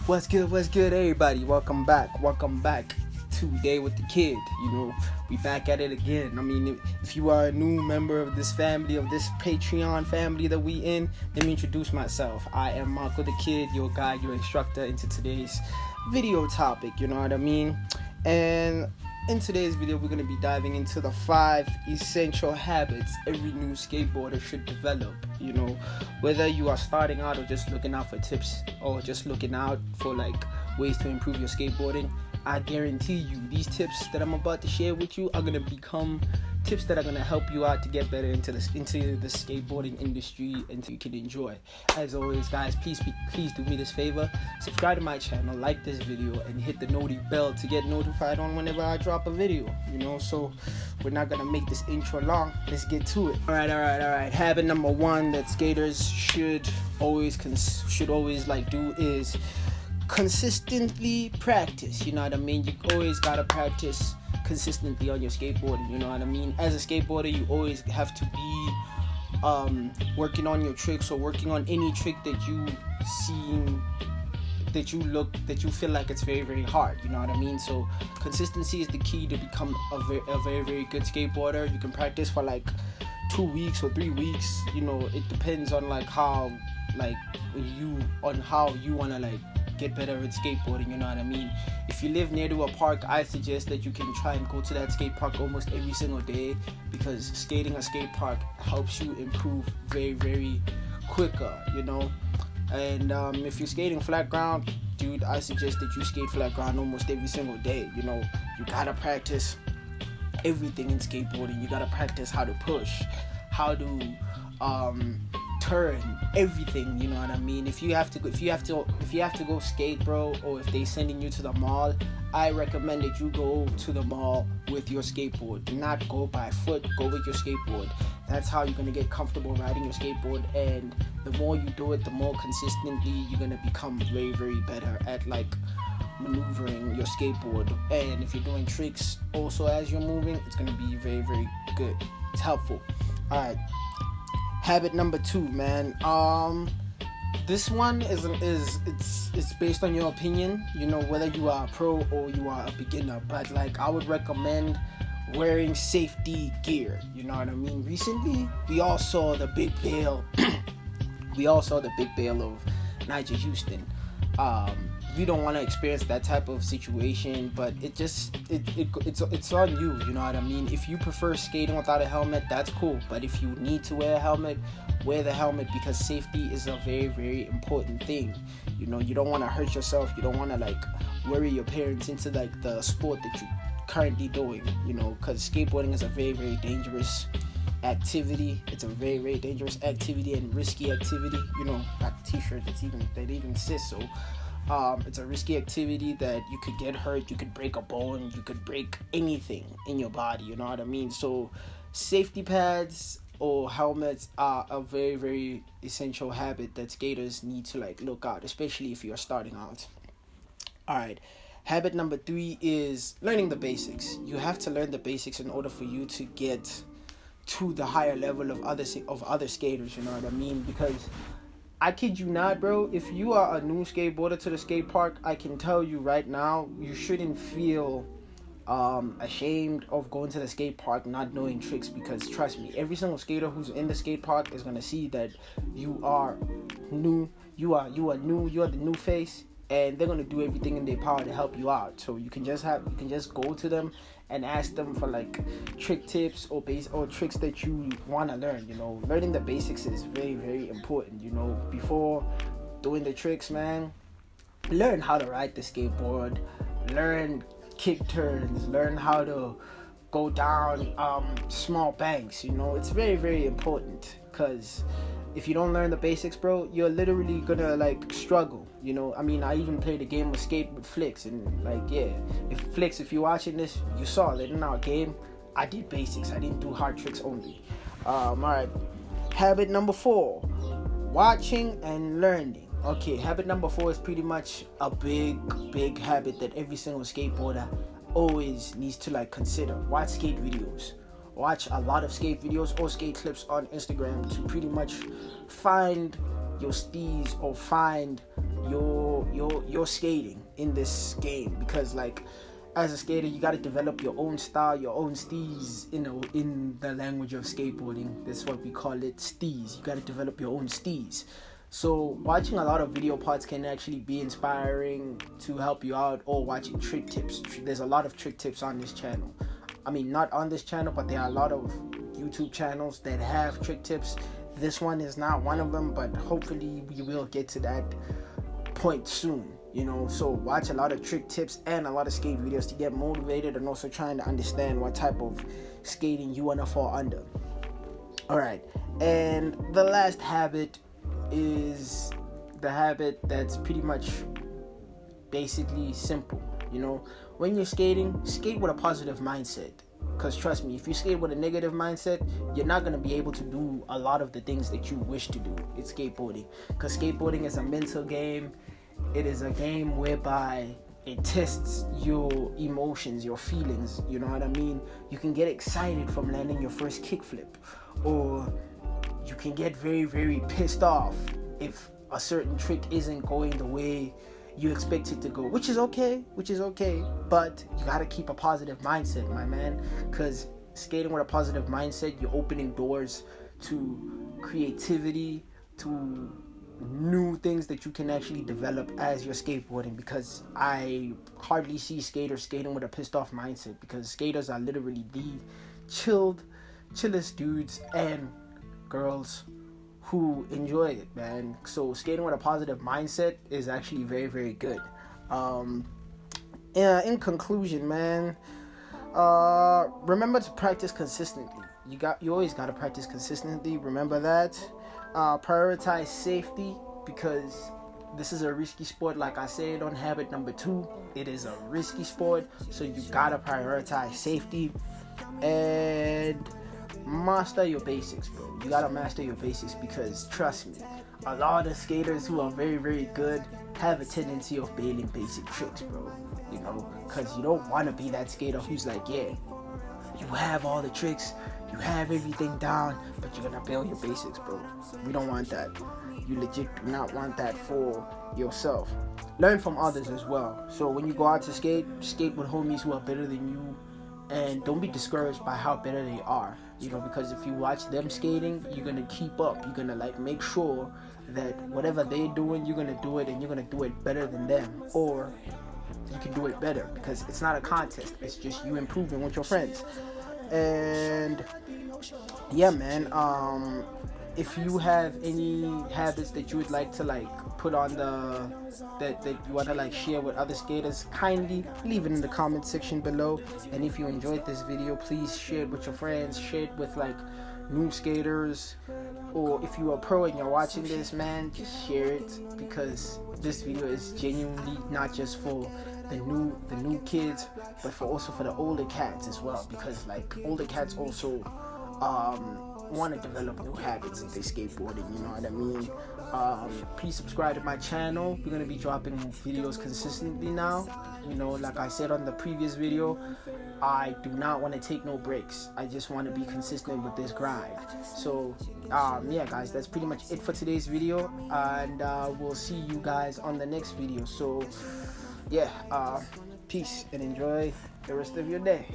What's good, everybody? Welcome back today with the kid. We back at it again. I mean, if you are a new member of this family, of this Patreon family that we in, let me introduce myself. I am Marco the Kid, your guide, your instructor into today's video topic, you know what I mean? And in today's video, we're going to be diving into the 5 essential habits every new skateboarder should develop. Whether you are starting out or just looking out for tips or just looking out for ways to improve your skateboarding, I guarantee you these tips that I'm about to share with you are going to become tips that are going to help you out to get better into the skateboarding industry and so you can enjoy. As always, guys, please do me this favor: subscribe to my channel, like this video, and hit the noti bell to get notified on whenever I drop a video. So we're not gonna make this intro long. Let's get to it. All right. Habit number 1 that skaters should always do is consistently practice. You know what I mean? You always gotta practice consistently on your skateboarding. You know what I mean? As a skateboarder, you always have to be working on your tricks or working on any trick that you see that you feel like it's very, very hard. You know what I mean? So consistency is the key to become a very, very good skateboarder. You can practice for 2 weeks or 3 weeks. It depends on how you want to get better at skateboarding. You know what I mean? If you live near to a park, I suggest that you can try and go to that skate park almost every single day, because skating a skate park helps you improve very, very quicker. And if you're skating flat ground, dude, I suggest that you skate flat ground almost every single day. You gotta practice everything in skateboarding. You gotta practice how to push, how to turn, everything. You know what I mean? If you have to go skate, bro, or if they sending you to the mall, I recommend that you go to the mall with your skateboard. Do not go by foot. Go with your skateboard. That's how you're gonna get comfortable riding your skateboard, and the more you do it, the more consistently you're gonna become very, very better at maneuvering your skateboard. And if you're doing tricks also as you're moving, it's gonna be very, very good. It's helpful. All right. Habit number 2, man. This one it's based on your opinion. Whether you are a pro or you are a beginner. But I would recommend wearing safety gear. You know what I mean? Recently, we all saw the big bail. Of Nigel Houston. We don't want to experience that type of situation, but it's on you. You know what I mean? If you prefer skating without a helmet, that's cool. But if you need to wear a helmet, wear the helmet, because safety is a very, very important thing. You don't want to hurt yourself. You don't want to worry your parents into the sport that you're currently doing. Because skateboarding is a very, very dangerous activity. It's a very, very dangerous activity and risky activity. Got a t-shirt that even says so. It's a risky activity that you could get hurt, you could break a bone, you could break anything in your body. You know what I mean? So safety pads or helmets are a very, very essential habit that skaters need to look out, especially if you're starting out. All right. Habit number 3 is learning the basics. You have to learn the basics in order for you to get to the higher level of other skaters. You know what I mean? Because I kid you not, bro, if you are a new skateboarder to the skate park, I can tell you right now, you shouldn't feel ashamed of going to the skate park not knowing tricks, because trust me, every single skater who's in the skate park is going to see that you are new, you are the new face, and they're going to do everything in their power to help you out. So you can just go to them and ask them for trick tips or tricks that you want to learn. Learning the basics is very, very important. Before doing the tricks, man, learn how to ride the skateboard, learn kick turns, learn how to go down small banks. It's very, very important, because if you don't learn the basics, bro, you're literally gonna struggle. I even played a game of skate with Flicks, and if you're watching this, you saw that in our game I did basics. I didn't do hard tricks only. All right. Habit number 4, watching and learning. Okay, habit number 4 is pretty much a big habit that every single skateboarder always needs to consider. Watch skate videos. Watch a lot of skate videos or skate clips on Instagram to pretty much find your steez or find your skating in this game, because like as a skater you got to develop your own style, your own steez, in the language of skateboarding. That's what we call it, steez. You got to develop your own steez. So watching a lot of video parts can actually be inspiring to help you out, or watching trick tips. There's a lot of trick tips on this channel. I mean, not on this channel, but there are a lot of YouTube channels that have trick tips. This one is not one of them, but hopefully we will get to that point soon, so watch a lot of trick tips and a lot of skate videos to get motivated, and also trying to understand what type of skating you want to fall under. All right, and the last habit is the habit that's pretty much basically simple. When you're skating, skate with a positive mindset. Because trust me, if you skate with a negative mindset, you're not going to be able to do a lot of the things that you wish to do in skateboarding. Because skateboarding is a mental game. It is a game whereby it tests your emotions, your feelings. You know what I mean? You can get excited from landing your first kickflip, or you can get very, very pissed off if a certain trick isn't going the way you expect it to go, which is okay, but you gotta keep a positive mindset, my man, because skating with a positive mindset, you're opening doors to creativity, to new things that you can actually develop as you're skateboarding. Because I hardly see skaters skating with a pissed off mindset, because skaters are literally the chillest dudes and girls who enjoy it, man. So skating with a positive mindset is actually very, very good. In conclusion, man, remember to practice consistently. You always got to practice consistently. Remember that. Prioritize safety, because this is a risky sport. Like I said on habit number 2, it is a risky sport, so you gotta prioritize safety. And master your basics, bro. You gotta master your basics, because trust me, a lot of skaters who are very, very good have a tendency of bailing basic tricks, bro. Because you don't want to be that skater who's like, yeah, you have all the tricks, you have everything down, but you're gonna bail your basics, bro. We don't want that. You legit do not want that for yourself. Learn from others as well. So when you go out to skate with homies who are better than you, and don't be discouraged by how better they are, because if you watch them skating, you're gonna keep up. You're gonna make sure that whatever they're doing, you're gonna do it, and you're gonna do it better than them, or you can do it better, because it's not a contest. It's just you improving with your friends. And yeah, man, if you have any habits that you would like to put on that you want to share with other skaters, kindly leave it in the comment section below. And if you enjoyed this video, please share it with your friends, share it with new skaters, or if you are pro and you're watching this, man, just share it, because this video is genuinely not just for the new kids, but also for the older cats as well, because older cats also want to develop new habits in their skateboarding, you know what I mean? Please subscribe to my channel. We're going to be dropping videos consistently now. Like I said on the previous video, I do not want to take no breaks. I just want to be consistent with this grind. So yeah, guys, that's pretty much it for today's video, and we'll see you guys on the next video. So yeah, peace and enjoy the rest of your day.